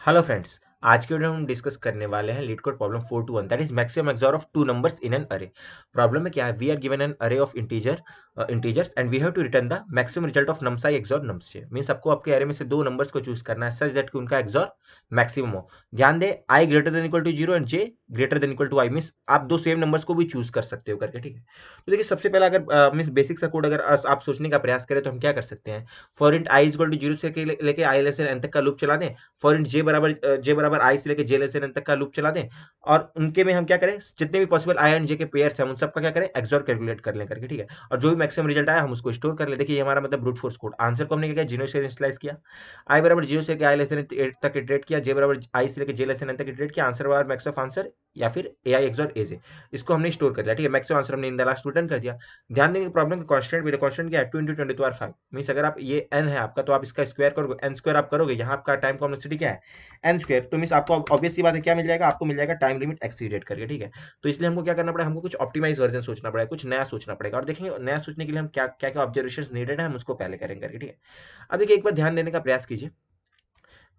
Hello friends. आज के video में हम डिस्कस करने वाले हैं LeetCode problem 421 that is maximum XOR of two numbers in an array. Problem में क्या है, we are given an array of integers and we have to return the maximum result of nums i XOR nums. Means आपको आपके अरे में से दो numbers को चूज करना है सच दैट कि उनका एक्सओर मैक्सिमम हो। ध्यान दे, i greater than equal to zero and j greater than equal to i. Means आप दो सेम नंबर्स को भी चूज कर सकते हो करके, ठीक है। तो देखिए सबसे पहला अगर मींस बेसिक सा कोड अगर आप सोचने का प्रयास करें तो हम क्या कर सकते हैं। For int I is equal to zero से लेके आई लेस एन तक का लूप चला दें। फॉर इंट जे बराबर आई से लेकर जे लेस देन तक का लूप चला दें और उनके में हम क्या करें, जितने भी पॉसिबल आई एंड जे के पेयर्स हैं उन सबका क्या करें, एक्सओर कैलकुलेट कर लें करके, ठीक है। और जो भी मैक्सिमम रिजल्ट आया हम उसको स्टोर कर ले। देखिए ये हमारा मतलब ब्रूट फोर्स कोड। आंसर को हमने क्या किया, जीरो से इनिशियलाइज किया। आई बराबर जीरो से लेकर आई लेस देन एट तक इटरेट किया। जे बराबर आई से लेकर जे लेस देन तक इटरेट किया। आंसर बराबर मैक्स ऑफ आंसर या फिर ए आई एक्सओर ए जे। इसको हमने स्टोर कर लिया, ठीक है। मैक्सिमम आंसर हमने इन द लास्ट रिटर्न कर दिया। ध्यान देंगे प्रॉब्लम का कांस्टेंट भी, कांस्टेंट क्या है, 2 × 10⁵ मींस अगर आप ये n है आपका तो आप इसका स्क्वायर करोगे, n स्क्वायर आप करोगे, यहाँ आपका टाइम कॉम्प्लेक्सिटी क्या है, एन स्क्वायर। तो मींस आपको ऑब्वियस सी बात है क्या मिल जाएगा, आपको मिल जाएगा टाइम लिमिट एक्सीडेड करके, ठीक है। तो इसलिए हमको क्या करना पड़ेगा, हमको कुछ ऑप्टिमाइज वर्जन सोचना पड़ेगा, कुछ नया सोचना पड़ेगा। और देखेंगे नया सोचने के लिए हम क्या क्या क्या ऑब्जर्वेशन नीडेड है हम उसको पहले करेंगे करके, ठीक है। अब देखिए एक बार ध्यान देने का प्रयास कीजिए,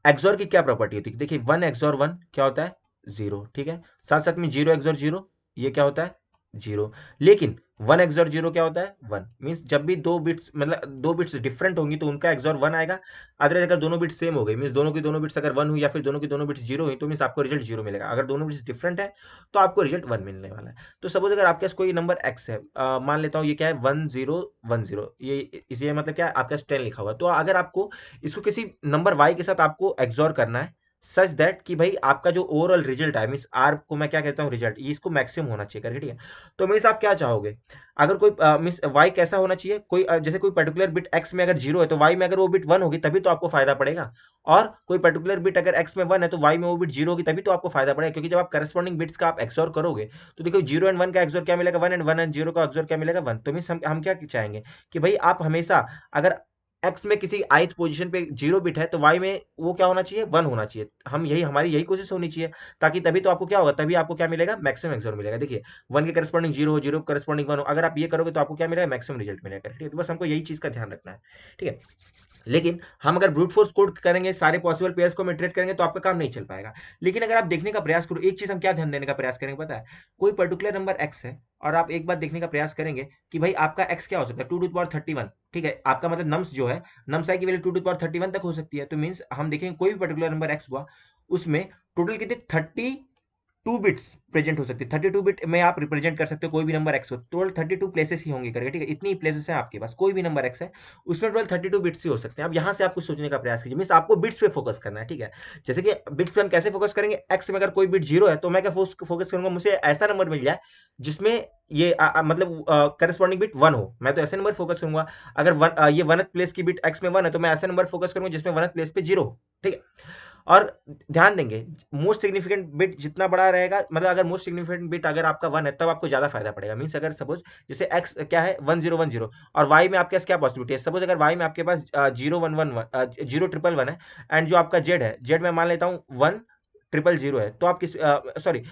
एक्सोर की क्या प्रॉपर्टी होती है। देखिए 1 एक्सोर 1 क्या होता है, जीरो, ठीक है। साथ साथ में 0 एक्सोर 0 ये क्या होता है, जीरो। लेकिन 1 एक्सोर 0 क्या होता है, 1। मींस जब भी दो बिट्स मतलब दो बिट्स डिफरेंट होंगी तो उनका एक्सोर 1 आएगा। अदरवाइज अगर दोनों बिट्स सेम हो गई, मींस दोनों की दोनों बिट्स अगर 1 हुई या फिर दोनों की दोनों बिट्स 0 हुई तो मींस आपको रिजल्ट 0 मिलेगा। अगर दोनों बिट्स डिफरेंट है तो आपको रिजल्ट 1 मिलने वाला है। तो सपोज अगर आपके पास कोई नंबर x है, मान लेता हूँ ये क्या है, 1010, ये इसे मतलब क्या है, आपके पास 10 लिखा हुआ है। तो अगर आपको इसको किसी नंबर y के साथ आपको एक्सोर करना है सच दैट कि भाई आपका जो ओवरऑल रिजल्ट है, मींस आर को मैं क्या कहता हूँ रिजल्ट, ये इसको मैक्सिमम होना चाहिए करके, ठीक है। तो मींस आप क्या चाहोगे, अगर कोई मींस वाई कैसा होना चाहिए, कोई जैसे कोई पर्टिकुलर बिट एक्स में अगर जीरो है तो वाई में अगर वो बिट 1 होगी तभी तो आपको फायदा पड़ेगा। और कोई पर्टिकुलर बिट अगर एक्स में 1 है तो वाई में वो बिट 0 होगी तभी तो आपको फायदा पड़ेगा। क्योंकि जब आप करस्पॉन्डिंग बिट्स का आप एक्सोर करोगे तो देखो 0 एंड 1 का एक्सोर क्या मिलेगा, 1 एंड 1 एंड 0 का एक्सोर क्या मिलेगा, 1। तो मींस हम क्या चाहेंगे कि भाई आप हमेशा अगर एक्स में किसी ith पोजीशन पे 0 बिट है तो वाई में वो क्या होना चाहिए, 1 होना चाहिए। हम यही हमारी यही कोशिश होनी चाहिए, ताकि तभी तो आपको क्या होगा, तभी आपको क्या मिलेगा, मैक्सिमम एक्सोर मिलेगा। देखिए 1 के करस्पॉन्डिंग 0 हो, 0 के करस्पॉन्डिंग 1 हो, अगर आप ये करोगे तो आपको क्या मिलेगा, मैक्सिमम रिजल्ट मिलेगा, ठीक है। तो बस हमको यही चीज का ध्यान रखना है, ठीक है। लेकिन हम अगर ब्रूट फोर्स कोड करेंगे, सारे पॉसिबल पेयर्स को इटरेट करेंगे तो आपका काम नहीं चल पाएगा। लेकिन अगर आप देखने का प्रयास करो, एक चीज हम क्या ध्यान देने का प्रयास करेंगे पता है, कोई पर्टिकुलर नंबर एक्स है और आप एक बात देखने का प्रयास करेंगे कि भाई आपका एक्स क्या हो सकता है, 2 टू द पावर 31, ठीक है। आपका मतलब नम्स जो है, नम्स आई की वैल्यू 2 टू द पावर 31 तक हो सकती है। तो मीन्स हम देखेंगे कोई भी पर्टिकुलर नंबर एक्स हुआ उसमें टोटल कितने 32 बिट्स प्रेजेंट हो सकती है। 32 बिट में आप रिप्रेजेंट कर सकते हो कोई भी नंबर एक्स हो, टोटल 32 प्लेसेस ही होंगे करके, ठीक है। इतनी प्लेसेस हैं आपके पास, कोई भी नंबर एक्स है उसमें टोटल 32 बिट्स ही हो सकते हैं। अब यहाँ से आप कुछ सोचने का प्रयास कीजिए, मीन आपको बिट्स पे फोकस करना है, ठीक है। जैसे कि बिट्स पे हम कैसे फोकस करेंगे, एक्स में अगर कोई बिट 0 है तो मैं क्या फोकस करूंगा, मुझे ऐसा नंबर मिल जाए जिसमें ये मतलब करस्पॉन्डिंग बिट 1 हो, मैं तो ऐसे नंबर फोकस करूंगा। अगर ये 1th प्लेस की बिट एक्स में 1 है तो मैं ऐसे नंबर फोकस करूंगा जिसमें 1th प्लेस पे 0 हो, ठीक है। और ध्यान देंगे मोस्ट सिग्निफिकेंट बिट जितना बड़ा रहेगा, मतलब अगर मोस्ट सिग्निफिकेंट बिट अगर आपका 1 है तब आपको ज्यादा फायदा पड़ेगा। मींस अगर सपोज जैसे x क्या है 1010 और y में आपके पास क्या पॉसिबिलिटी है, सपोज अगर y में आपके पास 0 1 1 0 1 1 है एंड जो आपका z है, z में मान लेता हूँ 1 0 0 है, तो आप किस सॉरी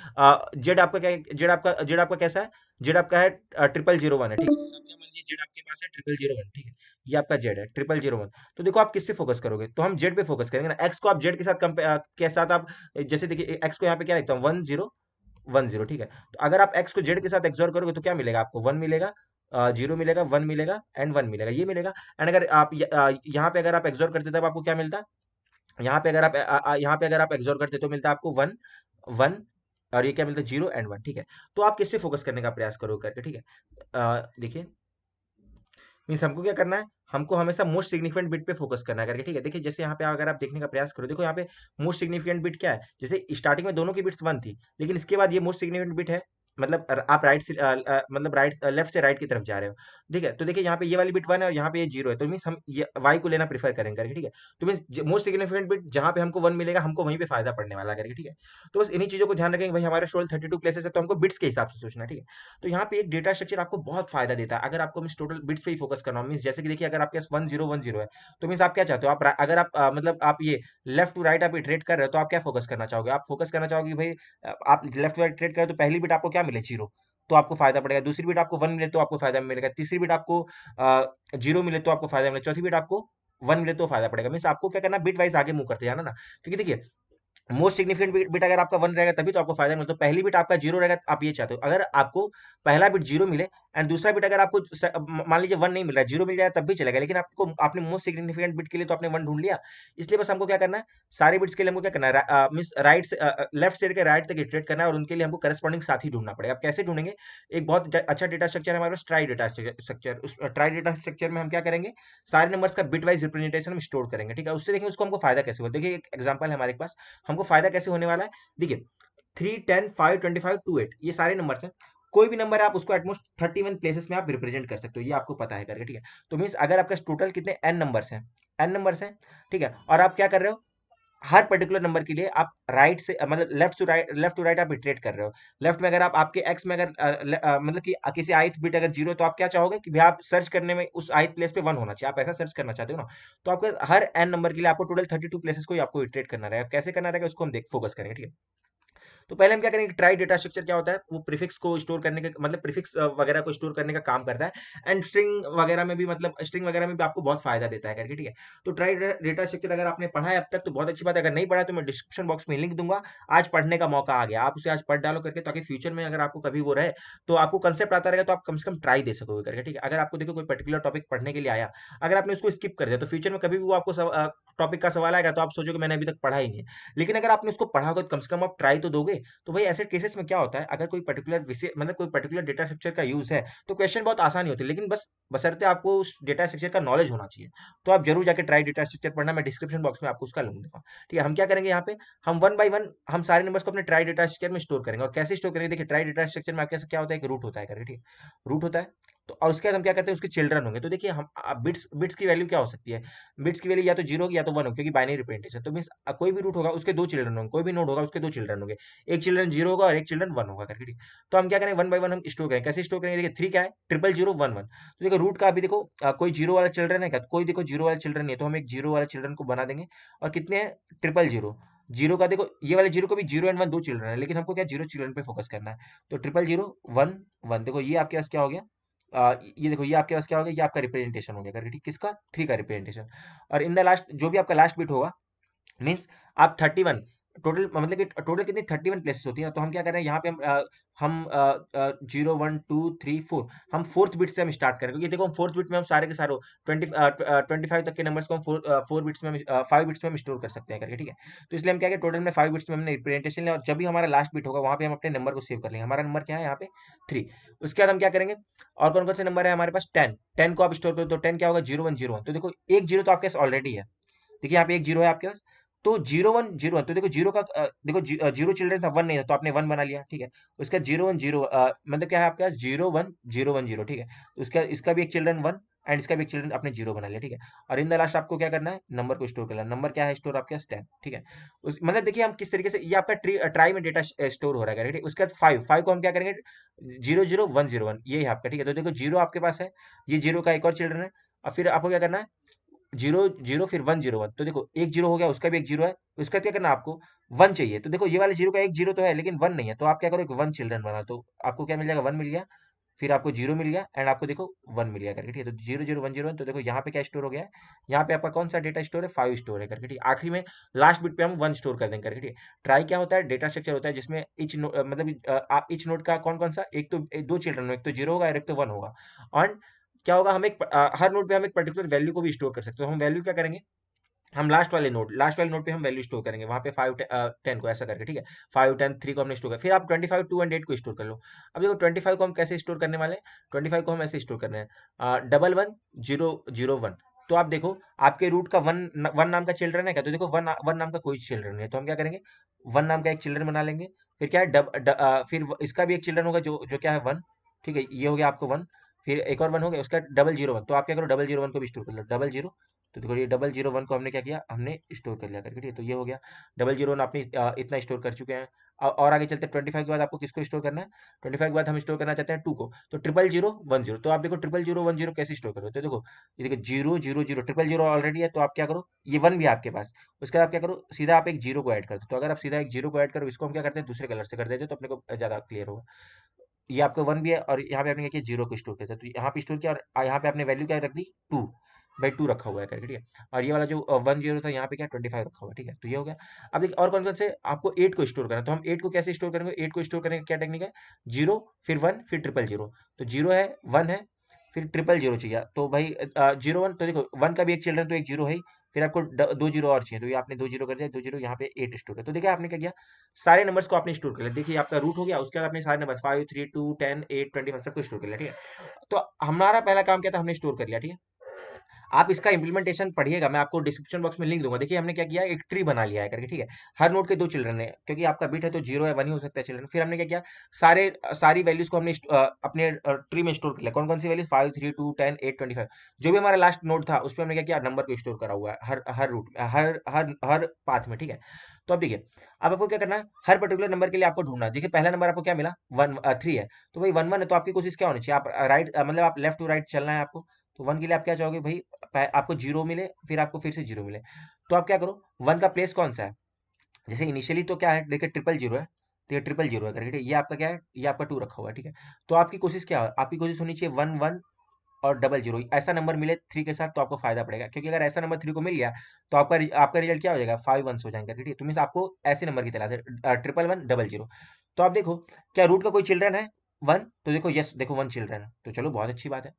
जेड आपका क्या, जेड आपका कैसा है, जेड आपका है 0 0 0 1 है, ठीक है। तो आप क्या मान लीजिए जेड आपके पास है 0 0 0 1, ठीक है। ये आपका जेड है 0 0 0 1। तो देखो आप किस पे फोकस करोगे, तो हम जेड पे फोकस करेंगे ना। एक्स को आप जेड के साथ के साथ आप जैसे देखिए एक्स को यहाँ पे क्या लिखता हूँ 10 10, ठीक है। तो अगर आप एक्स को जेड के साथ एक्सोर करोगे तो क्या मिलेगा आपको, 1 मिलेगा, 0 मिलेगा, 1 मिलेगा एंड 1 मिलेगा, ये मिलेगा। एंड अगर आप यहाँ पे अगर आप एक्सोर करते तब आपको क्या मिलता, यहाँ पे अगर आप यहाँ पे अगर आप एक्सोर करते तो मिलता आपको 1 1 और ये क्या मिलता है 0 एंड 1, ठीक है। तो आप किस पे फोकस करने का प्रयास करोगे करके, ठीक है। देखिए मीन्स हमको क्या करना है, हमको हमेशा मोस्ट सिग्निफिकेंट बिट पे फोकस करना है करके, ठीक है। देखिए जैसे यहाँ पे अगर आप देखने का प्रयास करो, देखो यहाँ पे मोस्ट सिग्निफिकेंट बिट क्या है, जैसे स्टार्टिंग में दोनों की बिट्स 1 थी लेकिन इसके बाद ये मोस्ट सिग्निफिकेंट बिट है, मतलब आप राइट से मतलब राइट लेफ्ट से राइट की तरफ जा रहे हो, ठीक है। तो देखिए यहाँ पे ये वाली बिट 1 है और यहाँ पे ये 0 है, तो मीन्स हम ये y को लेना प्रीफर करेंगे करके, ठीक है। तो मीन्स मोस्ट सिग्निफिकेंट बिट जहाँ पे हमको 1 मिलेगा हमको वहीं पे फायदा पड़ने वाला करके, ठीक है। तो बस इन्हीं चीजों को ध्यान रखेंगे, भाई हमारे टोटल 32 प्लेसेस है तो हमको बिट्स के हिसाब से सोचना है, ठीक है। तो यहाँ पे एक डेटा स्ट्रक्चर आपको बहुत फायदा देता है अगर आपको मींस टोटल बिट्स पे ही फोकस करना हो। मींस जैसे कि देखिए अगर आपके पास 1010 है तो मींस आप क्या चाहते हो, आप अगर आप मतलब आप ये लेफ्ट टू राइट आप इटरेट कर रहे हो तो आप क्या फोकस करना चाहोगे, आप फोकस करना चाहोगे कि भाई आप लेफ्ट टू राइट इटरेट करें तो पहली बिट आपको क्या मिले, 0, तो आपको फायदा पड़ेगा। दूसरी बिट आपको 1 मिले तो आपको फायदा मिलेगा। तीसरी बिट आपको 0 मिले तो आपको फायदा मिलेगा। चौथी बिट आपको 1 मिले तो फायदा पड़ेगा। मींस आपको क्या करना, बिट वाइज आगे मूव करते जाना ना। क्योंकि देखिए मोस्ट सिग्निफिकेंट बिट अगर आपका 1 रहेगा तभी तो आपको फायदा मिलता है। तो पहली बिट आपका 0 रहेगा, आप ये चाहते हो। अगर आपको पहला बिट 0 मिले एंड दूसरा बिट अगर आपको मान लीजिए 1 नहीं मिल रहा है, 0 मिल जाए तब भी चलेगा, लेकिन आपको आपने मोस्ट सिग्निफिकेंट बिट के लिए तो आपने 1 ढूंढ लिया। इसलिए बस हमको क्या करना है, सारे बिट्स के लिए हमको क्या करना है, मींस राइट से लेफ्ट से लेकर राइट तक इटरेट करना है, और उनके लिए हमको करस्पॉन्डिंग साथी ढूंढना पड़ेगा। अब कैसे ढूंढेंगे? एक बहुत अच्छा डेटा स्ट्रक्चर है हमारे पास, ट्राई डेटा स्ट्रक्चर। उस ट्राई डेटा स्ट्रक्चर में हम क्या करेंगे, सारे नंबर्स का बिट वाइज रिप्रेजेंटेशन हम स्टोर करेंगे, ठीक है। उससे देखेंगे उसको हमको फायदा कैसे होगा। देखिए एक एग्जांपल है हमारे पास, हमको फायदा कैसे होने वाला है। देखिए 3, 10, 5, 25, 28 ये सारे नंबर्स हैं। कोई भी नंबर है आप उसको एटमोस्ट 31 प्लेसेस में आप रिप्रेजेंट कर सकते हो, ये आपको पता है करके, ठीक है। तो मीन्स अगर आपका टोटल कितने एन नंबर्स हैं, एन नंबर्स हैं, ठीक है, और आप क्या कर रहे हो, हर पर्टिकुलर नंबर के लिए आप राइट से मतलब लेफ्ट टू राइट आप इटरेट कर रहे हो। लेफ्ट में अगर आप आपके एक्स में अगर मतलब कि किसी ith बिट अगर 0, तो आप क्या चाहोगे कि भाई आप सर्च करने में उस ith प्लेस पे 1 होना चाहिए, आप ऐसा सर्च करना चाहते हो ना। तो आपको हर एन नंबर के लिए आपको टोटल 32 प्लेसेस को ही आपको इटरेट करना रहेगा। कैसे करना रहेगा उसको हम देख फोकस करेंगे, ठीक है। तो पहले हम क्या करेंगे, ट्राई डेटा स्ट्रक्चर क्या होता है, वो प्रीफिक्स को स्टोर करने का मतलब प्रीफिक्स वगैरह को स्टोर करने का काम करता है। एंड स्ट्रिंग वगैरह में भी मतलब स्ट्रिंग वगैरह में भी आपको बहुत फायदा देता है करके, ठीक है। तो ट्राई डेटा स्ट्रक्चर अगर आपने पढ़ा है अब तक तो बहुत अच्छी बात है, अगर नहीं पढ़ा तो मैं डिस्क्रिप्शन बॉक्स में लिंक दूंगा। आज पढ़ने का मौका आ गया, आप उसे आज पढ़ डालो करके, ताकि फ्यूचर में अगर आपको कभी वो रहे तो आपको कंसेप्ट आता रहेगा, तो आप कम से कम ट्राई दे सकोगे करके, ठीक है। अगर आपको देखो कोई पर्टिकुलर टॉपिक पढ़ने के लिए आया, अगर आपने उसको स्किप कर दिया तो फ्यूचर में कभी भी वो आपको टॉपिक का सवाल आएगा तो आप सोचोगे मैंने अभी तक पढ़ा ही नहीं है। लेकिन अगर आपने उसको पढ़ा होगा तो कम से कम आप ट्राई तो दोगे। तो भाई ऐसे केसेस में क्या होता है, अगर कोई पर्टिकुलर विषय मतलब कोई पर्टिकुलर डेटा स्ट्रक्चर का यूज है तो क्वेश्चन बहुत आसान ही होते हैं, लेकिन बस बशर्ते आपको उस डेटा स्ट्रक्चर का नॉलेज होना चाहिए। तो आप जरूर जाके ट्राई डेटा स्ट्रक्चर पढ़ना, मैं डिस्क्रिप्शन बॉक्स में आपको उसका लिंक दूंगा, ठीक है। हम क्या करेंगे यहाँ पे, हम वन बाय वन हम सारे नंबर्स को अपने ट्राई डेटा स्ट्रक्चर में स्टोर करेंगे। और कैसे स्टोर करेंगे, देखिए ट्राई डेटा स्ट्रक्चर में आपके क्या होता है, एक रूट होता है करके, ठीक है, रूट होता है। तो और उसके बाद हम क्या करते हैं, उसके चिल्ड्रन होंगे। तो देखिए हम बिट्स बिट्स की वैल्यू क्या हो सकती है, बिट्स की वैल्यू या तो 0 होगी या तो 1 होगी, क्योंकि बाइनरी रिप्रेजेंटेशन। तो मींस कोई भी रूट होगा उसके 2 चिल्ड्रन होंगे, कोई भी नोड होगा उसके 2 चिल्ड्रन होंगे, एक चिल्ड्रन 0 होगा और एक चिल्ड्रन 1 होगा करके, ठीक। तो हम क्या करें, 1 बाय 1 हम स्टोर करें। कैसे स्टोर करेंगे, देखिए 3 क्या है, 00011। तो देखो रूट का अभी देखो कोई 0 वाला चिल्ड्रन है क्या, कोई देखो 0 वाला चिल्ड्रन नहीं है, तो हम एक 0 वाला चिल्ड्रन को बना देंगे। और कितने हैं, 000। जीरो का देखो ये वाले जीरो को भी 0 एंड 1 दो चिल्ड्रन है, लेकिन हमको क्या 0 चिल्ड्रन पे फोकस करना है। तो 00011 देखो ये आपके पास क्या हो गया, ये देखो ये आपके पास क्या हो गया, ये आपका रिप्रेजेंटेशन हो गया करके, ठीक, किसका, 3 का रिप्रेजेंटेशन। और इन द लास्ट जो भी आपका लास्ट बिट होगा, मीन्स आप 31 टोटल मतलब कि टोटल कितनी 31 प्लेसेस होती है। तो हम क्या कर रहे हैं यहाँ पे, हम 0 1 2 3 4 हम फोर्थ बिट से हम स्टार्ट करें, क्योंकि देखो हम फोर्थ बिट में हम सारे के सारे 25 तक के नंबर्स को हम फोर बिट्स में 5 बिट्स में हम स्टोर कर सकते हैं करके, ठीक है। तो इसलिए हम क्या करें, टोटल में 5 बिट्स में हमने रिप्रेजेंटेशन लिया, और जब भी हमारा लास्ट बिट होगा वहां पे हम अपने नंबर को सेव कर लेंगे। हमारा नंबर क्या है यहाँ पे 3। उसके बाद हम क्या करेंगे, और कौन कौन से नंबर है हमारे पास, 10 को आप स्टोर करो। तो 10 क्या होगा, 0 1 0 1। तो देखो एक जीरो तो आपके पास ऑलरेडी है, देखिए यहाँ पे एक जीरो है आपके पास। तो 0 1 0 1, तो देखो जीरो का देखो जीरो चिल्ड्रन था, 1 नहीं था, तो आपने 1 बना लिया, ठीक है। उसका 0 1 0 मतलब क्या है आपके पास 0 1 0 1 0, ठीक है। तो उसका इसका भी एक चिल्ड्रन 1 एंड इसका भी एक चिल्ड्रन आपने 0 बना लिया, ठीक है। और इन द लास्ट आपको क्या करना है, नंबर को स्टोर करना है। नंबर क्या है स्टोर आपके पास 10, ठीक है। उस मतलब देखिए हम किस तरीके से ये आपका ट्राई में डेटा स्टोर हो रहा है, ठीक है। उसके बाद 5 को हम क्या करेंगे, 0 0 1 0 1 ये है आपका, ठीक है। तो देखो जीरो आपके पास है, ये जीरो का एक और चिल्ड्रन है। और फिर आपको क्या करना है, 0 0 फिर 1 0 1। तो देखो एक जीरो हो गया, उसका भी एक जीरो है, उसका क्या करना है आपको, 1 चाहिए। तो देखो ये वाले जीरो का एक जीरो तो है लेकिन 1 नहीं है, तो आप क्या करो, एक 1 चिल्ड्रन बना। तो आपको क्या मिल जाएगा, 1 मिल गया, फिर आपको 0 मिल गया एंड आपको देखो 1 मिल गया करके, ठीक है। तो 0 0 1 0 1। तो देखो यहाँ पे क्या स्टोर हो गया है, यहाँ पे आपका कौन सा डेटा स्टोर है, 5 स्टोर है करके, ठीक है। आखिरी में लास्ट बिट पे हम 1 स्टोर कर देंगे करके, ठीक है। ट्राई क्या होता है, डेटा स्ट्रक्चर होता है जिसमें मतलब आप इच नोड का कौन कौन सा, एक तो दो चिल्ड्रन हो, एक तो 0 होगा और एक तो 1 होगा। और क्या होगा, हम एक हर नोड पे हम एक पर्टिकुलर वैल्यू को भी स्टोर कर सकते हो। हम वैल्यू क्या करेंगे, हम लास्ट वाले नोड पे हम वैल्यू स्टोर करेंगे, वहां पे 5 10 को ऐसा करके, ठीक है। 5 10 3 को हमने स्टोर कर, फिर आप 25 2 एंड 8 को स्टोर कर लो। अब देखो 25 को हम कैसे स्टोर करने वाले हैं, 25 को हम ऐसे स्टोर करने हैं, 11 0 0 1। तो आप देखो आपके रूट का वन वन नाम का चिल्ड्रन है क्या, तो देखो वन वन नाम का कोई चिल्ड्रन नहीं है, तो हम क्या करेंगे, वन नाम का एक चिल्ड्रन बना लेंगे। फिर क्या है फिर इसका भी एक चिल्ड्रन होगा जो जो क्या है 1, ठीक है, ये हो गया आपको 1। फिर एक और 1 हो गया, उसका 0 0 1। तो आप क्या करो, 0 0 1 को भी स्टोर कर लो, 0 0। तो देखो ये 0 0 1 को हमने क्या किया, हमने स्टोर कर लिया करके, ठीक है। तो ये हो गया 0 0 1 आपने इतना स्टोर कर चुके हैं। और आगे चलते हैं, 25 के बाद आपको किसको स्टोर करना है, 25 के बाद हम स्टोर करना चाहते हैं 2 को। तो 0 0 0 1 0। तो आप देखो 0 0 0 1 0 कैसे स्टोर करो, तो देखो ये देखो 0 0 0 0 ऑलरेडी है, तो आप क्या करो, ये 1 भी है आपके पास। उसके बाद आप क्या करो, सीधा आप एक जीरो को ऐड कर दो। तो अगर आप सीधा एक जीरो को ऐड करो, इसको हम क्या करते हैं, दूसरे कलर से कर देते हैं, तो अपने को ज्यादा क्लियर होगा। ये आपका 1 भी है और यहाँ पे आपने क्या किया, जीरो को स्टोर किया। तो यहाँ पे स्टोर किया और यहाँ पे आपने वैल्यू क्या रख दी, 2। भाई 2 रखा हुआ है करके, ठीक है। और ये वाला जो 10 था यहाँ पे क्या 25 रखा हुआ है, ठीक है। तो ये हो गया। अब देखिए और कौन कौन से आपको 8 को स्टोर करना है, तो हम 8 को कैसे स्टोर करेंगे, 8 को स्टोर करने का क्या टेक्निक है, 0 फिर 1 फिर 000। तो 0 है 1 है फिर 000 चाहिए, तो भाई 0 1, तो देखो 1 का भी एक चिल्ड्रन तो एक 0 है ही, फिर आपको 2 0 और चाहिए, तो ये आपने 2 0 कर दिया, 2 0 यहाँ पे 8 स्टोर है। तो देखिए आपने क्या किया, सारे नंबर्स को आपने स्टोर कर लिया। देखिए आपका रूट हो गया, उसके बाद आपने सारे नंबर 5 3 2 10 8 25 सबको स्टोर कर लिया, ठीक है। तो हमारा पहला काम क्या था, हमने स्टोर कर लिया, ठीक है। आप इसका इम्प्लीमेंटेशन पढ़िएगा, मैं आपको डिस्क्रिप्शन बॉक्स में लिंक दूंगा। देखिए हमने क्या किया, एक ट्री बना लिया है करके, ठीक है। हर नोड के 2 चिल्ड्रन है, क्योंकि आपका बिट है तो 0 है 1 ही हो सकता है चिल्ड्रन। फिर हमने क्या किया, सारी वैल्यूज को हमने अपने ट्री में स्टोर कर लिया। कौन कौन सी वैल्यूज, 5 3 2 10 8 25, जो भी हमारा लास्ट नोड था उस पर हमने क्या किया, नंबर को स्टोर करा हुआ है हर हर रूट में, हर पाथ में, ठीक है। तो अब देखिए, अब आपको क्या करना है, हर पर्टिकुलर नंबर के लिए आपको ढूंढना है। देखिए पहला नंबर आपको क्या मिला, 3 है, तो भाई 1 1 है, तो आपकी कोशिश क्या होनी चाहिए, आप राइट मतलब आप लेफ्ट टू राइट चलना है आपको। तो 1 के लिए आप क्या चाहोगे भाई, आपको 0 मिले फिर आपको फिर से 0 मिले। तो आप क्या करो, 1 का प्लेस कौन सा है, जैसे इनिशियली तो क्या है, देखिए 000 है, तो ये 000 है करके, ये आपका क्या है, ये आपका 2 रखा हुआ है, ठीक है। तो आपकी कोशिश क्या है, आपकी कोशिश होनी चाहिए 1 1 और 0 0 ऐसा नंबर मिले 3 के साथ, तो आपको फायदा पड़ेगा, क्योंकि अगर ऐसा नंबर 3 को मिल गया तो आपका रिजल्ट क्या हो जाएगा, 5 1 हो जाएंगे, ठीक है। तो मीन्स आपको ऐसे नंबर की तलाश है, 1 1 1 0 0। तो आप देखो क्या रूट का कोई चिल्ड्रन है 1, तो देखो यस, देखो 1 चिल्ड्रन है, तो चलो बहुत अच्छी बात है।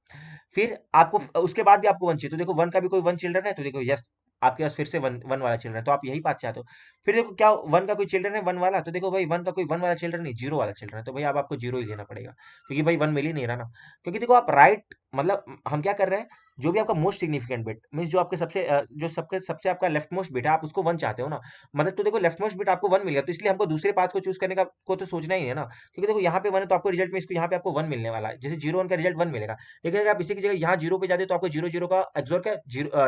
फिर आपको उसके बाद भी आपको 1 चाहिए, तो देखो 1 का भी कोई 1 चिल्ड्रन है, तो देखो यस, आपके पास फिर से 1 1 वाला चिल्ड्रन है, तो आप यही बात चाहते हो। फिर देखो क्या 1 का कोई चिल्ड्रन है 1 वाला, तो देखो भाई 1 का कोई 1 वाला चिल्ड्रन नहीं, 0 वाला चिल्ड्रन है, तो भाई अब आपको 0 ही लेना पड़ेगा, क्योंकि भाई 1 मिल ही नहीं रहा ना। क्योंकि देखो आप राइट मतलब हम क्या कर रहे हैं, जो भी आपका मोस्ट सिग्निफिकेंट बिट मींस जो आपके जो सबके सबसे आपका लेफ्ट मोस्ट बिट है, आप उसको 1 चाहते हो ना। मतलब तो देखो लेफ्ट मोस्ट बिट आपको 1 मिल गया, तो इसलिए हमको दूसरे पाथ को चूज करने का को तो सोचना ही है ना, क्योंकि देखो यहाँ पे 1 है तो आपको रिजल्ट में इसको यहाँ पे आपको 1 मिलने वाला है, जैसे 0 1 का रिजल्ट 1 मिलेगा। लेकिन अगर आप इसी की जगह यहाँ 0 पे जाते तो आपको 0 0 का एक्सोर का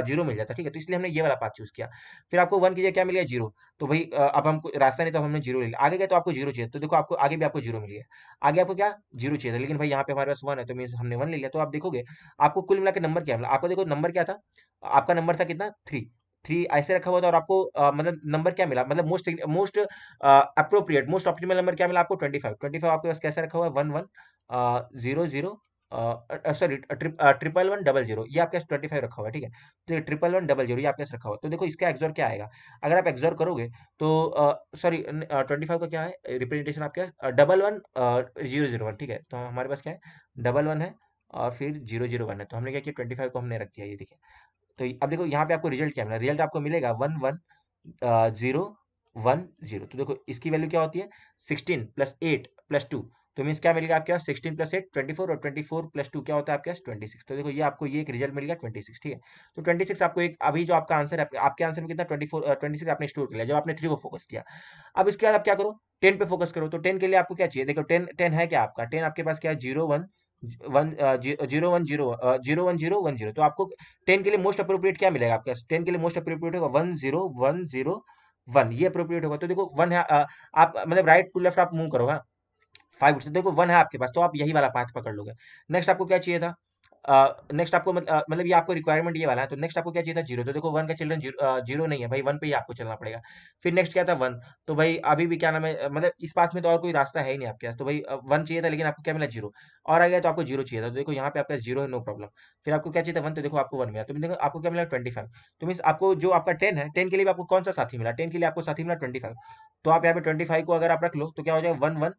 0 मिल जाता, ठीक है। तो इसलिए हमने ये वाला पाथ चूज किया। फिर आपको 1 की जगह क्या मिल गया, 0। तो भाई अब हमको रास्ता नहीं, तो हमने 0 ले लिया। आगे गए तो आपको 0 चाहिए, तो देखो आपको आगे भी आपको 0 मिल गया। आगे आपको क्या 0 चाहिए था, लेकिन भाई यहाँ पे हमारे पास 1 है, तो मींस हमने 1 ले लिया। तो आप देखोगे आपको कुल मिला के नंबर क्या मिला, आपको देखो नंबर क्या था, आपका नंबर था कितना 3, 3 ऐसे रखा हुआ था, और आपको मतलब नंबर क्या मिला, मतलब most most appropriate most optimal number क्या मिला आपको 25। 25 आपके पास कैसे रखा हुआ है 1 1 0 0 सॉरी 1 1 1 0 0, ये आपके पास 25 रखा हुआ है, ठीक है। तो 1 1 1 0 0 ये आपके पास रखा हुआ है, तो देखो इसका एक्सोर क्या आएगा, अगर आप एक्सोर करोगे तो सॉरी 25 का क्या है रिप्रेजेंटेशन आपके 1 1 0 0 1, ठीक है। तो हमारे पास क्या है 1 1 है और फिर 0 0 1 है, तो हमने क्या किया 25 को हमने रख दिया, ये देखिए। तो अब देखो यहाँ पे आपको रिजल्ट क्या मिला, रिजल्ट आपको मिलेगा 1 1 0 1 0। तो देखो इसकी वैल्यू क्या होती है 16 प्लस 8 प्लस 2, तो मीन्स क्या मिलेगा आपके पास 16 प्लस 8 24, और 24 प्लस 2 क्या होता है आपके पास 26। तो देखो ये आपको ये एक रिजल्ट मिल गया 26, ठीक है। तो 26 आपको एक अभी जो आपका आंसर है, आपके आंसर में कितना 26 आपने स्टोर कर लिया जब आपने 3 को फोकस किया। अब इसके बाद आप क्या करो 10 पे फोकस करो, तो 10 के लिए आपको क्या चाहिए, देखो 10 10 है क्या आपका 10 आपके पास क्या है 0 1 0 1 0 तो आपको 10 के लिए मोस्ट अप्रोप्रिएट क्या मिलेगा आपके पास, 10 के लिए मोस्ट अप्रोप्रिएट होगा 1 0 1 0 1, ये अप्रोप्रिएट होगा। तो देखो 1 है आप मतलब राइट टू लेफ्ट आप मूव करो, हाँ 5 से देखो 1 है आपके पास, तो आप यही वाला पाथ पकड़ लोगे। नेक्स्ट आपको क्या चाहिए था, नेक्स्ट आपको मतलब ये आपको रिक्वायरमेंट ये वाला है, तो नेक्स्ट आपको क्या चाहिए था 0, तो देखो 1 का चिल्ड्रन 0 नहीं है भाई, 1 पे ही आपको चलना पड़ेगा। फिर नेक्स्ट क्या था 1, तो भाई अभी भी क्या नाम है मतलब इस पाथ में तो और कोई रास्ता है ही नहीं आपके पास, तो भाई 1 चाहिए था, लेकिन आपको क्या मिला 0, और आ गया तो आपको 0 चाहिए था, तो देखो यहाँ पे आपका 0 है, नो प्रॉब्लम। फिर आपको क्या चाहिए था 1, तो देखो आपको 1 मिला, तो देखो आपको क्या मिला 25। तो मीन्स आपको जो आपका 10 है 10 के लिए भी आपको कौन सा साथी मिला, 10 के लिए आपको साथी मिला 25। तो आप यहाँ पे 25 को अगर आप रख लो तो क्या हो जाएगा 1 1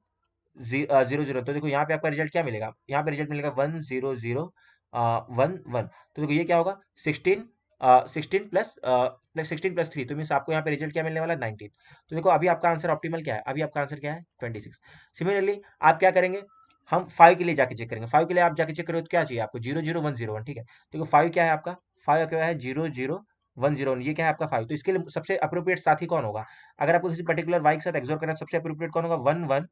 0 0। तो देखो यहाँ पे आपका रिजल्ट क्या मिलेगा, यहाँ पे रिजल्ट मिलेगा 1 0 0 1 1। तो देखो ये क्या होगा 16 16 प्लस 3, तो मीन्स आपको यहाँ पे रिजल्ट क्या मिलने वाला है 19। तो देखो अभी आपका आंसर ऑप्टिमल क्या है, अभी आपका आंसर क्या है 26। सिमिलरली आप क्या करेंगे, हम 5 के लिए जाके चेक करेंगे। 5 के लिए आप जाके चेक करोगे तो क्या चाहिए आपको 0 0 1 0 1, ठीक है। देखो 5 क्या है आपका, 5 क्या है 0 0 1 0 1, ये क्या है आपका 5। तो इसके लिए सबसे अप्रोप्रिएट साथी कौन होगा, अगर आपको किसी पर्टिकुलर वाई के साथ एक्सोर करना है, सबसे अप्रोप्रिएट कौन होगा 1 1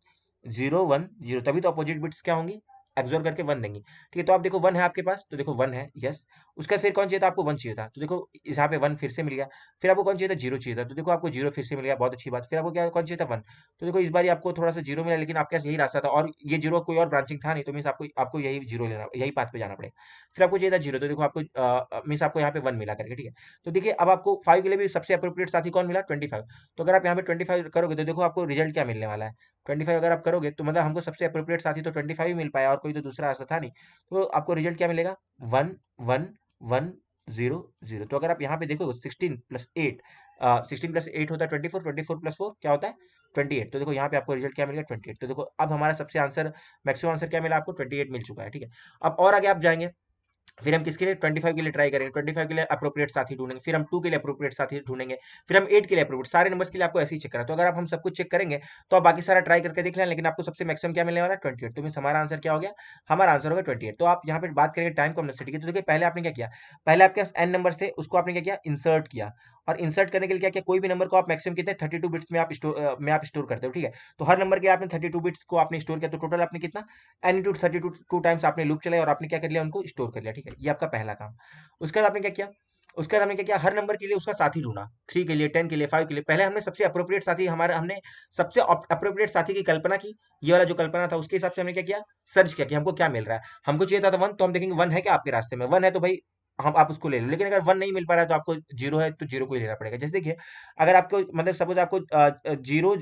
0 1 0, तभी तो अपोजिट बिट्स क्या होंगी एब्जॉर्ब करके 1 देंगी, ठीक है। तो आप देखो 1 है आपके पास, तो देखो 1 है यस। उसका फिर कौन चाहिए था आपको 1 चाहिए था, तो देखो यहाँ पे 1 फिर से मिल गया। फिर आपको कौन चाहिए था 0 चाहिए था, तो देखो आपको 0 फिर से मिल गया, बहुत अच्छी बात। फिर आपको क्या कौन चाहिए था 1, तो देखो इस बार आपको थोड़ा सा 0 मिला, लेकिन आपके पास यही रास्ता था और ये 0 कोई और ब्रांचिंग था नहीं, तो मीन्स आपको आपको यही 0 लेना, यही पाथ पे जाना पड़ेगा। फिर आपको चाहिए था 0, तो देखो आपको मीन्स आपको यहाँ पे 1 मिला करके, ठीक है। तो देखिए अब आपको 5 के लिए भी सबसे अप्रोप्रिएट साथी कौन मिला 25। तो अगर आप यहाँ पे 25 करोगे तो देखो आपको रिजल्ट क्या मिलने वाला है 25 अगर आप करोगे, तो मतलब हमको सबसे अप्रोप्रिएट साथी तो 25 ही मिल पाया, और कोई तो दूसरा रास्ता था नहीं। तो आपको रिजल्ट क्या मिलेगा 1 1 1 0 0। तो अगर आप यहाँ पे देखो 16 प्लस 8, 16 प्लस 8 होता है 24, 24 प्लस 4 क्या होता है 28। तो देखो यहाँ पे आपको रिजल्ट क्या मिलेगा 28। तो देखो अब हमारा सबसे आंसर मैक्सिमम आंसर क्या मिला आपको 28 मिल चुका है, ठीक है। अब और आगे आप जाएंगे, फिर हम किसके लिए 25 के लिए ट्राई करेंगे, 25 के लिए अप्रोप्रिएट साथी ढूंढेंगे, फिर हम 2 के लिए अप्रोप्रिएट साथी ढूंढेंगे, फिर हम 8 के लिए अप्रोप्रिएट, सारे नंबर्स के लिए आपको ऐसे ही चेक करना है। तो अगर आप हम सब कुछ चेक करेंगे तो आप बाकी सारा ट्राई करके देख लें, लेकिन आपको सबसे मैक्सिमम क्या मिलने वाला है 28। तो मींस हमारा आंसर क्या हो गया, हमारा आंसर हो गया 28। तो आप यहाँ पे बात करेंगे टाइम कॉम्प्लेक्सिटी की, तो देखिए पहले आपने क्या किया, पहले आपके पास n नंबर थे, उसको आपने क्या किया इंसर्ट किया, और इंसर्ट करने के लिए क्या किया, कोई भी नंबर को आप मैक्सिमम कितने 32 बिट्स में आप स्टोर करते हो, ठीक है। तो हर नंबर के आपने 32 बिट्स को आपने स्टोर किया, तो टोटल आपने कितना n इंटू 32 टाइम्स आपने लूप चलाया और आपने क्या कर लिया, उनको स्टोर कर लिया, ठीक है। ये आपका पहला काम। उसके बाद आपने क्या किया, उसके बाद हमने क्या किया, हर नंबर के लिए उसका साथी ढूंढा, 3 के लिए, 10 के लिए, 5 के लिए। पहले हमने सबसे अप्रोप्रिएट साथी, हमारा हमने सबसे अप्रोप्रिएट साथी की कल्पना की, ये वाला जो कल्पना था उसके हिसाब से हमने क्या किया, सर्च किया कि हमको क्या मिल रहा है। हमको चाहिए था 1, तो हम देखेंगे 1 है क्या आपके रास्ते में, 1 है तो भाई हम आप उसको ले लो। लेकिन अगर 1 नहीं मिल पा रहा है तो आपको 0 है तो 0 को ही लेना पड़ेगा। जैसे देखिए, अगर आपको मतलब सपोज आपको 0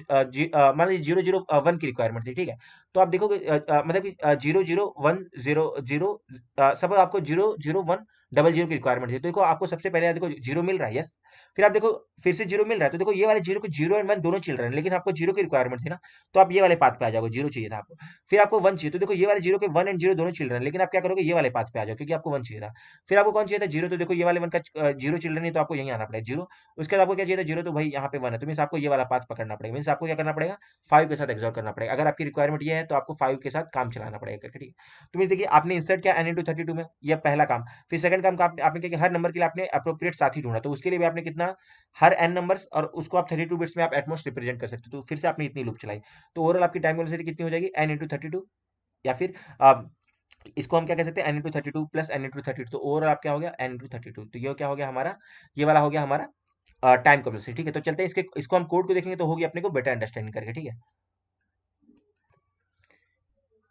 मान लीजिए 0 0 1 की रिक्वायरमेंट थी, ठीक है। तो आप देखोगे मतलब कि 0 0 1 0 0, सपोज आपको 0 0 1 0 0 की रिक्वायरमेंट थी, तो देखो आपको सबसे पहले देखो 0 मिल रहा है, यस। फिर आप देखो फिर से 0 मिल रहा है, तो देखो ये वाले 0 को 0 एंड 1 दोनों चिल्ड्रन है, लेकिन आपको 0 की रिक्वायरमेंट थी ना, तो आप ये वाले पाथ पे आ जाओगे, 0 चाहिए था आपको। फिर आपको 1 चाहिए, तो देखो ये वाले 0 के 1 एंड 0 दोनों चिल्ड्रन है, लेकिन आप क्या करोगे, ये वाले पाथ पे आ जाओ क्योंकि आपको 1 चाहिए था। फिर आपको कौन चाहिए था 0, तो देखो ये वाले 1 का 0 चिल्ड्रन है, तो आपको यहीं आना पड़ेगा 0। उसके बाद आपको क्या चाहिए था 0, तो भाई यहाँ पे 1 है, तो मीन्स आपको ये वाला पाथ पकड़ना पड़ेगा, मीन्स आपको क्या करना पड़ेगा 5 के साथ एक्सॉर करना पड़ेगा। अगर आपकी रिक्वायरमेंट ये है तो आपको 5 के साथ काम चलाना पड़ेगा करके, ठीक है। तो मीन्स देखिए आपने इंसर्ट किया n इंटू 32 में, यह पहला काम। फिर सेकंड काम आपने क्या किया, हर नंबर के लिए आपने अप्रोप्रिएट साथी ढूंढा, तो उसके लिए भी आपने कितना, हर n नंबर्स और उसको आप 32 बिट्स में आप एटमोस्ट रिप्रेजेंट कर सकते हो, तो फिर से आपने इतनी लूप चलाई। तो ओवरऑल आपकी टाइम वेलोसिटी कितनी हो जाएगी n इंटू 32, या फिर इसको हम क्या कह सकते हैं n into 32 plus n into 32। तो ओवरऑल आप क्या हो गया n इंटू 32। तो ये क्या हो गया हमारा, ये वाला हो गया हमारा टाइम कॉम्प्लेक्सिटी, ठीक है। तो चलते हैं इसको हम कोड को देखेंगे तो होगी अपने को बेटर अंडरस्टैंडिंग करके, ठीक है।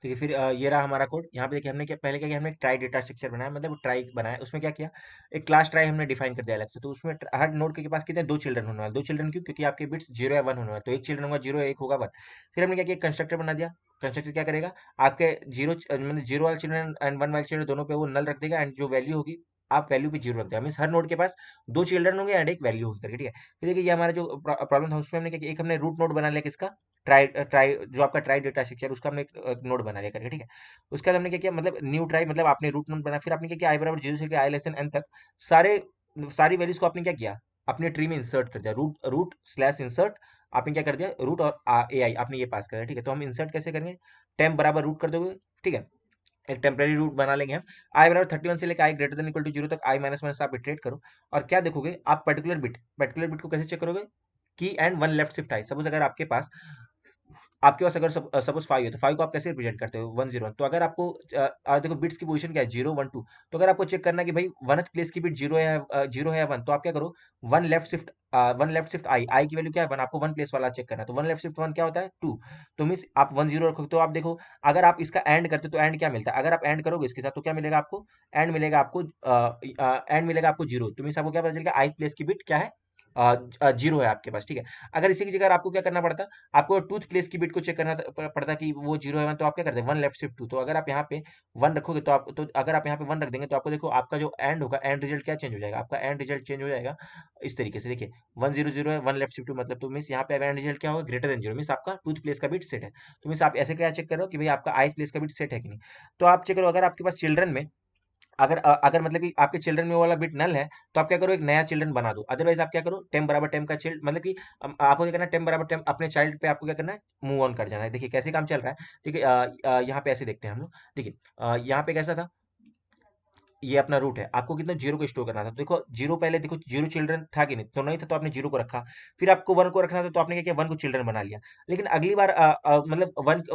ठीक है, फिर ये रहा हमारा कोड। यहाँ पे देखिए हमने क्या पहले क्या किया, हमने ट्राई डेटा स्ट्रक्चर बनाया, मतलब ट्राई बनाया। उसमें क्या किया, एक क्लास ट्राई हमने डिफाइन कर दिया अलग से। तो उसमें हर नोड के पास कितने, 2 चिल्ड्रन होने वाले। 2 चिल्ड्रन क्यों, क्योंकि आपके बिट्स 0 या 1 होने वाले, तो एक चिल्ड्रन होगा 0, एक होगा 1। फिर हमने क्या किया, कंस्ट्रक्टर बना दिया। कंस्ट्रक्टर क्या करेगा, आपके 0 मतलब 0 वाले चिल्ड्रन एंड 1 वाले चिल्ड्रन दोनों पे वो नल रख देगा, एंड जो वैल्यू होगी आप वैल्यू पे 0 रख देगा। मीन्स हर नोड के पास 2 चिल्ड्रन होंगे एंड एक वैल्यू होगी करके, ठीक है। फिर देखिए ये हमारा जो प्रॉब्लम था उसमें हमने क्या किया, एक हमने रूट नोड बना लिया किसका, ट्राई ट्राई जो आपका ट्राई डेटा स्ट्रक्चर, उसका हमने एक नोड बना लिया करके, ठीक है। उसके बाद हमने क्या किया, मतलब न्यू ट्राई, मतलब आपने रूट नोड बनाया। फिर आपने क्या किया, आई बराबर 0 से लेकर आई लेस देन n तक सारे सारी वैल्यूज को आपने क्या किया, अपने ट्री में इंसर्ट कर दिया। रूट रूट स्लैश इंसर्ट आपने क्या कर दिया, रूट और ए आई आपने ये पास कर दिया, ठीक है। तो हम इंसर्ट कैसे करेंगे, टेम्प बराबर रूट कर दोगे, ठीक है। एक टेम्परेरी रूट बना लेंगे हम। आई बराबर 31 से लेकर आई ग्रेटर देन इक्वल टू 0 तक, आई माइनस माइनस आप इटरेट करो, और क्या देखोगे आप, पर्टिकुलर बिट को कैसे चेक करोगे, की and one left shift I. Suppose अगर आपके पास अगर सपोज 5 है, तो 5 को आप कैसे रिप्रेजेंट करते हो 1 0 1। तो अगर आपको देखो बिट्स की पोजीशन क्या है 0 1 2। तो अगर आपको चेक करना है कि भाई 1th प्लेस की बिट 0 है 0 है या 1, तो आप क्या करो, वन लेफ्ट शिफ्ट आई की वैल्यू क्या है 1, आपको 1 प्लेस वाला चेक करना है। तो 1 लेफ्ट शिफ्ट 1 क्या होता है 2। तो मींस आप 1 0 रखोगे, तो आप देखो अगर आप इसका एंड करते तो एंड क्या मिलता है, अगर आप एंड करोगे इसके साथ तो क्या मिलेगा आपको, एंड मिलेगा आपको 0। तो मींस आपको क्या पता चलेगा आई प्लेस की बिट क्या है, 0 है आपके पास, ठीक है। अगर इसी की जगह आपको क्या करना पड़ता, आपको टूथ प्लेस की बिट को चेक करना पड़ता कि वो 0 है 1, तो आप क्या करते हैं 1 लेफ्ट शिफ्ट 2। तो अगर आप यहाँ पे 1 रखोगे तो आप, तो अगर आप यहाँ पे 1 रख देंगे तो आपको देखो आपका जो एंड होगा, एंड रिजल्ट क्या चेंज हो जाएगा, आपका एंड रिजल्ट चेंज हो जाएगा इस तरीके से। देखिए 1 0 0 है 1 लेफ्ट शिफ्ट 2, मतलब तो मींस यहाँ पे एंड रिजल्ट क्या होगा, ग्रेटर देन 0, मींस आपका टूथ प्लेस का बिट सेट है। तो मींस आप ऐसे क्या चेक करो कि भाई आपका आई प्लेस का बिट सेट है कि नहीं। तो आप चेक करो अगर आपके पास चिल्ड्रन में अगर मतलब कि आपके चिल्ड्रन में वो वाला बिट नल है, तो आप क्या करो एक नया चिल्ड्रन बना दो। अदरवाइज आप क्या करो, टेम बराबर टेम का चिल्ड, मतलब कि आपको क्या करना है, टेम बराबर टेम अपने चाइल्ड पे आपको क्या करना है, मूव ऑन कर जाना है। देखिए कैसे काम चल रहा है, ठीक है। यहाँ पे ऐसे देखते हैं हम लोग। देखिए यहाँ पे कैसा था, ये अपना रूट है, आपको कितना 0 को स्टोर करना था। तो देखो 0 पहले देखो 0 चिल्ड्रन था कि नहीं, तो नहीं था, तो आपने 0 को रखा। फिर आपको 1 को रखना था, तो आपने क्या किया 1 को चिल्ड्रन बना लिया। लेकिन अगली बार मतलब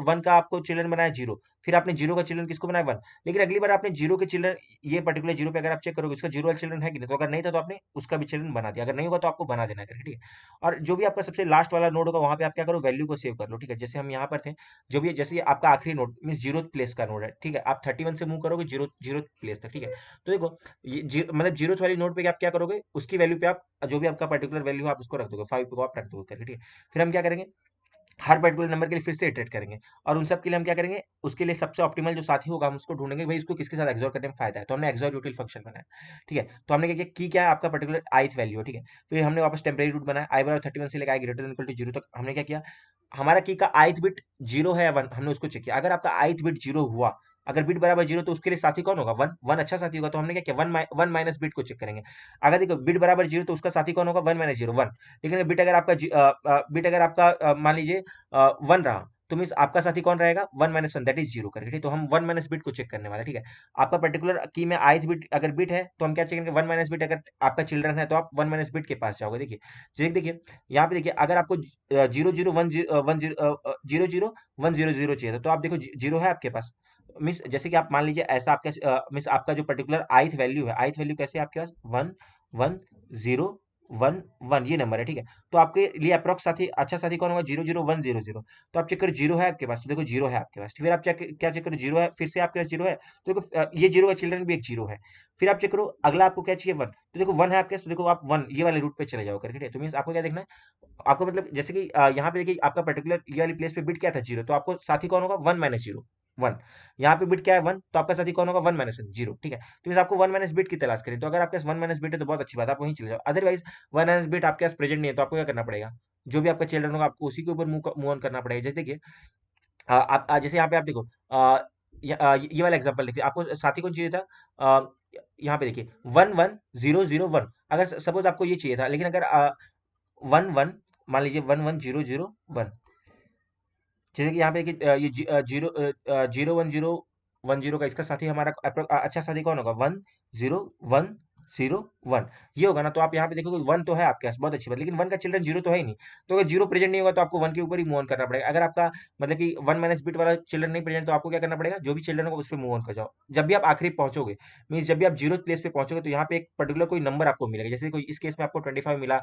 1 का आपको चिल्ड्रन बनाया 0, फिर आपने 0 का चिल्ड्रन किसको बनाया 1। लेकिन अगली बार आपने 0 के चिल्ड्रन, ये पर्टिकुलर 0 पे अगर आप चेक करोगे इसका 0 वाला चिल्ड्रन है कि नहीं, तो अगर नहीं था तो आपने उसका भी चिल्ड्रन बना दिया, अगर नहीं होगा तो आपको बना देना करके, ठीक है। और जो भी आपका सबसे लास्ट वाला नोड होगा वहां पे आप क्या करो, वैल्यू को सेव कर लो, ठीक है। जैसे हम यहाँ पर थे, जो भी जैसे ये आपका आखिरी नोड मीन 0th प्लेस का नोड है, ठीक है। आप 31 से मूव करोगे 0th प्लेस तक, ठीक है। तो देखो ये मतलब 0th वाली नोट पे आप क्या करोगे, उसकी वैल्यू पे आप जो भी आपका पर्टिकुलर वैल्यू है आप उसको रख दोगे, 5 को आप रख दोगे करके, ठीक है। फिर हम क्या करेंगे, हर पर्टिकुलर नंबर के लिए फिर से इटरेट करेंगे, और उन सब के लिए हम क्या करेंगे, उसके लिए सबसे ऑप्टिमल जो साथी होगा हम उसको ढूंढेंगे, भाई इसको किसके साथ एक्सोर करने में फायदा है, तो हमने एक्सोर यूटिल फंक्शन बनाया। ठीक है, तो हमने क्या किया, की क्या है आपका पर्टिकुलर ith वैल्यू है। ठीक है, फिर हमने वापस टेम्परेरी रूट बनाया, आई बराबर 31 से लेकर आई ग्रेटर देन इक्वल टू 0 तक। हमने क्या किया, हमारा की का ith बिट 0 है या 1, हमने उसको चेक किया। अगर आपका ith बिट 0 हुआ, अगर बिट बराबर 0, तो उसके लिए साथी कौन होगा, 1, 1 अच्छा साथी होगा। तो हमने क्या किया, 1 माइनस बिट को चेक करेंगे। अगर देखो बिट बराबर 0, तो उसका साथी कौन होगा, 1 माइनस 0, 1। लेकिन बिट अगर आपका बिट अगर आपका मान लीजिए 1 रहा, तो मीन्स आपका साथी कौन रहेगा, 1 माइनस 1 दैट इज 0 करके। ठीक, तो हम 1 माइनस बिट को चेक करने वाले हैं। ठीक है, आपका पर्टिकुलर की में ith बिट अगर बिट है, तो हम क्या चेक करेंगे, 1 माइनस बिट अगर आपका चिल्ड्रन है, तो आप 1 माइनस बिट के पास जाओगे। देखिए, देखिए यहाँ पे देखिए, अगर आपको 00 1 0 चाहिए था, तो आप देखो 0 है आपके पास। मीन्स जैसे कि आप मान लीजिए ऐसा आपका मीन्स आपका जो पर्टिकुलर ith वैल्यू है, ith वैल्यू कैसे है आपके पास, 1 1 0 1 1 ये नंबर है। ठीक है, तो आपके लिए अप्रोक्स साथी अच्छा साथी कौन होगा, 0 0 1 0 0। तो आप चेक करो 0 है आपके पास, तो देखो 0 है आपके पास। फिर आप चेक क्या चेक करो, 0 है, फिर से आपके पास 0 है, तो देखो ये 0 का चिल्ड्रन भी एक 0 है। फिर आप चेक करो अगला आपको क्या चाहिए, 1, तो देखो 1 है आपके पास, तो देखो आप 1 ये वाले रूट पे चले जाओ करके। ठीक है, तो मीन्स आपको क्या देखना है, आपको मतलब जैसे कि यहाँ पे देखिए आपका पर्टिकुलर ये वाली प्लेस पे बिट क्या था, 0, तो आपको साथी कौन होगा, 1 माइनस 0 1। यहाँ पे बिट क्या है, 1, तो आपका साथी कौन होगा, 1 माइनस 0। ठीक है, तो मीन्स आपको 1 माइनस बिट की तलाश करें, तो अगर आपके पास 1 माइनस बिट है तो बहुत अच्छी बात है, आप वहीं चले जाओ। अदरवाइज 1 माइनस बिट आपके पास प्रेजेंट नहीं है, तो आपको क्या करना पड़ेगा, जो भी आपका चिल्ड्रन होगा आपको उसी के ऊपर मूव ऑन करना पड़ेगा। जैसे देखिए आप जैसे यहाँ पे आप देखो ये वाला एग्जांपल देखिए, आपको साथी कौन चाहिए था, अ, यहाँ पे देखिए 1 1 0 0 1। अगर सपोज आपको ये चाहिए था, लेकिन अगर 1 1 मान लीजिए 1 1 0 0 1, जैसे कि यहाँ पे देखिए ये जीरो 1 0 1 0 का इसका साथी हमारा अच्छा साथी कौन होगा, 1 0 1 0 1 ये होगा ना। तो आप यहाँ पे देखोगे 1 तो है आपके पास, बहुत अच्छी बात, लेकिन 1 का चिल्ड्रन 0 तो है ही नहीं। तो अगर 0 प्रेजेंट नहीं होगा, तो आपको 1 के ऊपर ही मूव ऑन करना पड़ेगा। अगर आपका मतलब कि 1 माइनस बिट वाला चिल्ड्रन नहीं प्रेजेंट, तो आपको क्या करना पड़ेगा, जो भी चिल्ड्रन होगा उस पर मूव ऑन कर जाओ। जब भी आप आखिरी पहुंचोगे, मीन जब भी आप 0 प्लेस पे पहुंचोगे, तो यहाँ पे एक पर्टिकुलर कोई नंबर आपको मिलेगा। जैसे कोई इस केस में आपको 25 मिला,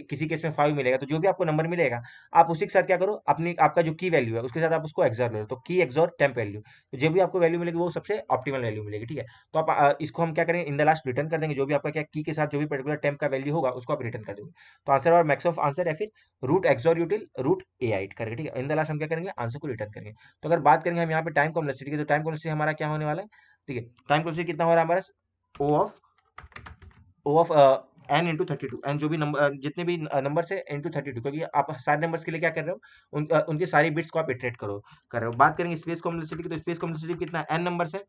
किसी केस में 5 मिलेगा, तो जो भी आपको नंबर मिलेगा, आप उसी के साथ क्या करो, अपनी आपका जो की वैल्यू है उसके साथ आप उसको एक्सॉर लो। तो की एक्सॉर टेम्प वैल्यू, तो जो भी आपको वैल्यू मिलेगी वो सबसे ऑप्टिमल वैल्यू मिलेगी। ठीक है, तो आप इसको हम क्या करेंगे, इन द लास्ट रिटर्न कर देंगे, जो भी आपका क्या की के साथ जो भी पर्टिकुलर टेम्प का वैल्यू होगा उसको आप रिटर्न कर देंगे। तो आंसर और मैक्स ऑफ आंसर या फिर रूट एक्सॉर यूटिल रूट ए आइट करके। ठीक है, इन द लास्ट हम क्या करेंगे, आंसर को रिटर्न करेंगे। तो अगर बात करेंगे हम यहाँ पे टाइम कॉम्प्लेक्सिटी की, तो टाइम कॉम्प्लेक्सिटी हमारा क्या होने वाला है, ठीक है, टाइम कॉम्प्लेक्सिटी कितना हो रहा है हमारा, ओ ऑफ एन इंटू 32, एन जो भी नंबर जितने भी नंबर है इंटू 32, क्योंकि आप सारे नंबर्स के लिए क्या कर रहे हो, उनके सारी बिट्स को आप इटरेट कर रहे हो। बात करेंगे स्पेस कॉम्प्लेक्सिटी की, तो स्पेस कॉम्प्लेक्सिटी कितना, एन नंबर्स है,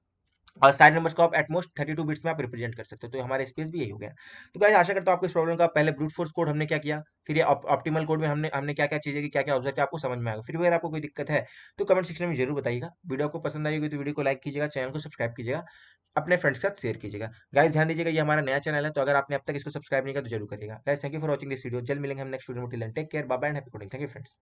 और सारे नंबर्स को आप एटमोस्ट 32 बिट्स में आप रिप्रेजेंट कर सकते हो। तो हमारा स्पेस भी यही हो गया। तो गाइस आशा करता हूँ आपको इस प्रॉब्लम का पहले ब्रूट फोर्स कोड हमने क्या किया, फिर ये ऑप्टिमल कोड में हमने हमने क्या क्या चीजें की, क्या क्या ऑब्जर्व किया, आपको समझ में आएगा। फिर भी अगर आपको कोई दिक्कत है तो कमेंट सेक्शन में जरूर बताइएगा। वीडियो आपको पसंद आई होगी तो वीडियो को लाइक कीजिएगा, चैनल को सब्सक्राइब कीजिएगा, अपने फ्रेंड्स के साथ शेयर कीजिएगा। गाइस ध्यान दीजिएगा ये हमारा नया चैनल है, तो अगर आपने अब तक इसको सब्सक्राइब नहीं किया तो जरूर करिएगा। Guys thank you for watching this video, जल्द मिलेंगे हम नेक्स्ट वीडियो में। Take care, bye bye and happy coding. Thank you friends.